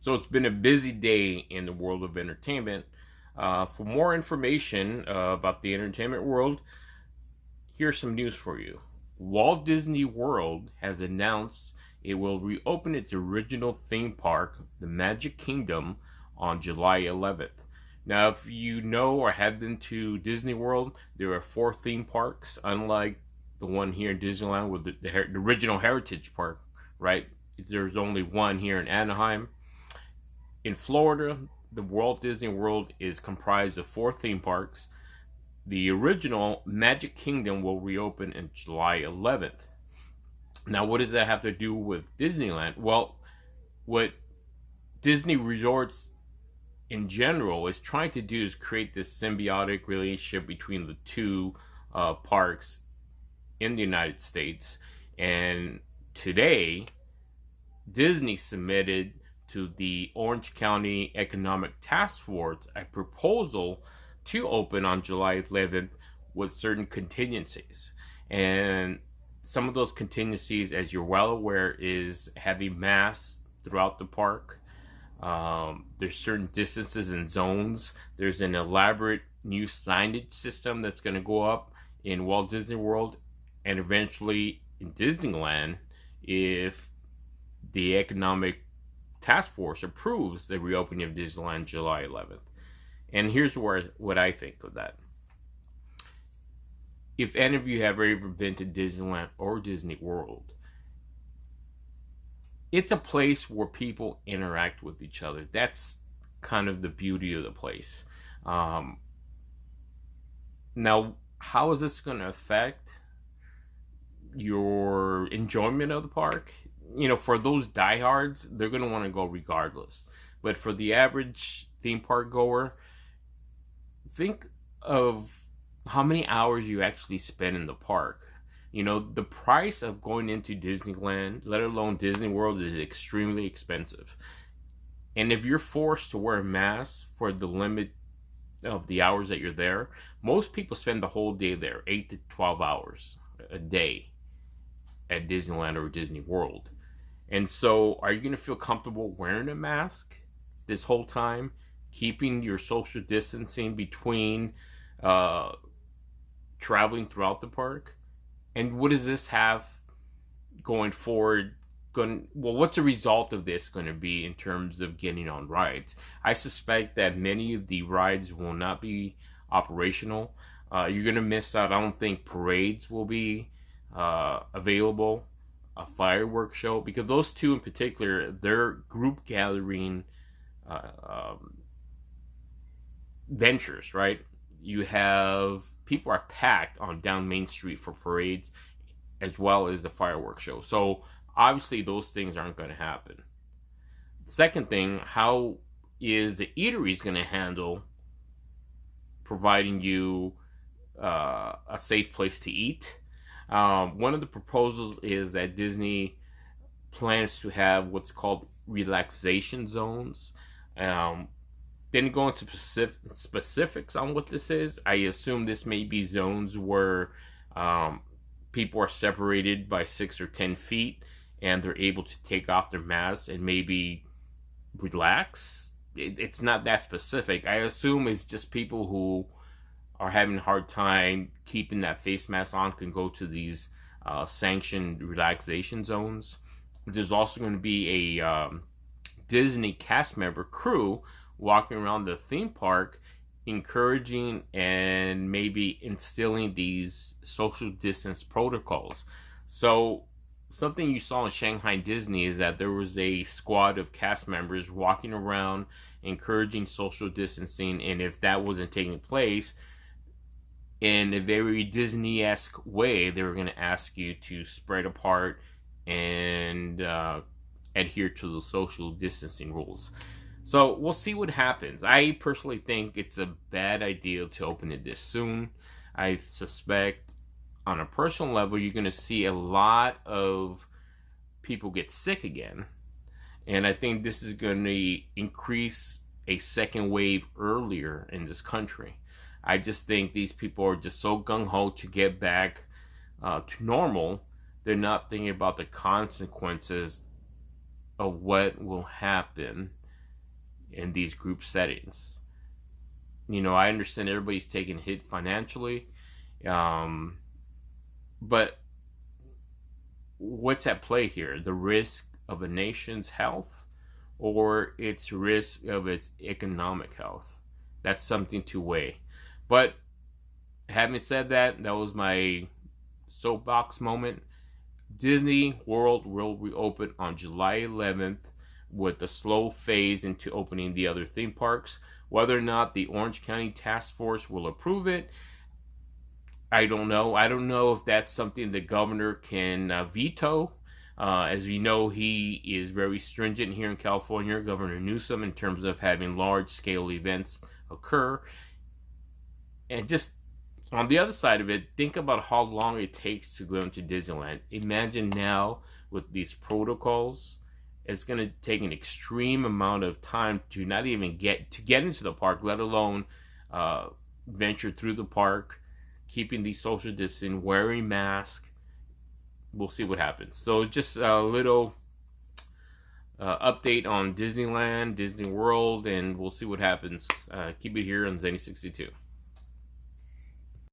So it's been a busy day in the world of entertainment. For more information about the entertainment world, here's some news for you. Walt Disney World has announced it will reopen its original theme park, the Magic Kingdom, on July 11th. Now, if you know or have been to Disney World, there are four theme parks, unlike the one here in Disneyland with the original Heritage Park, right? There's only one here in Anaheim. In Florida, the Walt Disney World is comprised of four theme parks. The original Magic Kingdom will reopen on July 11th. Now, what does that have to do with Disneyland? Well, what Disney Resorts in general is trying to do is create this symbiotic relationship between the two parks in the United States. And today, Disney submitted to the Orange County Economic Task Force a proposal to open on July 11th with certain contingencies. And some of those contingencies, as you're well aware, is having masks throughout the park. There's certain distances and zones. There's an elaborate new signage system that's going to go up in Walt Disney World and eventually in Disneyland if the Economic Task Force approves the reopening of Disneyland July 11th. And here's what I think of that. If any of you have ever been to Disneyland or Disney World, it's a place where people interact with each other. That's kind of the beauty of the place. Now, how is this going to affect your enjoyment of the park? You know, for those diehards, they're going to want to go regardless. But for the average theme park goer, think of how many hours you actually spend in the park. You know, the price of going into Disneyland, let alone Disney World, is extremely expensive. And if you're forced to wear a mask for the limit of the hours that you're there, most people spend the whole day there, 8 to 12 hours a day at Disneyland or Disney World. And so, are you going to feel comfortable wearing a mask this whole time? Keeping your social distancing between traveling throughout the park? And what does this have going forward? What's the result of this going to be in terms of getting on rides? I suspect that many of the rides will not be operational. You're going to miss out. I don't think parades will be available, a fireworks show, because those two in particular, they're group gathering ventures, right? You have people are packed on down Main Street for parades as well as the fireworks show. So obviously those things aren't going to happen. Second thing, how is the eateries going to handle providing you a safe place to eat? One of the proposals is that Disney plans to have what's called relaxation zones. Didn't go into specifics on what this is. I assume this may be zones where people are separated by 6 or 10 feet and they're able to take off their masks and maybe relax. It's not that specific. I assume it's just people who are having a hard time keeping that face mask on can go to these sanctioned relaxation zones. There's also going to be a Disney cast member crew walking around the theme park encouraging and maybe instilling these social distance protocols. So something you saw in Shanghai Disney is that there was a squad of cast members walking around encouraging social distancing, and if that wasn't taking place in a very Disney-esque way, they were going to ask you to spread apart and adhere to the social distancing rules. So we'll see what happens. I personally think it's a bad idea to open it this soon. I suspect on a personal level, you're going to see a lot of people get sick again. And I think this is going to increase a second wave earlier in this country. I just think these people are just so gung-ho to get back to normal. They're not thinking about the consequences of what will happen in these group settings. You know, I understand everybody's taking a hit financially, but what's at play here? The risk of a nation's health or its risk of its economic health? That's something to weigh. But having said that, that was my soapbox moment. Disney World will reopen on July 11th with a slow phase into opening the other theme parks. Whether or not the Orange County Task Force will approve it, I don't know. I don't know if that's something the governor can veto. As you know, he is very stringent here in California, Governor Newsom, in terms of having large-scale events occur. And just on the other side of it, think about how long it takes to go into Disneyland. Imagine now with these protocols, it's going to take an extreme amount of time to not even get into the park, let alone venture through the park, keeping the social distancing, wearing masks. We'll see what happens. So just a little update on Disneyland, Disney World, and we'll see what happens. Keep it here on Zany62.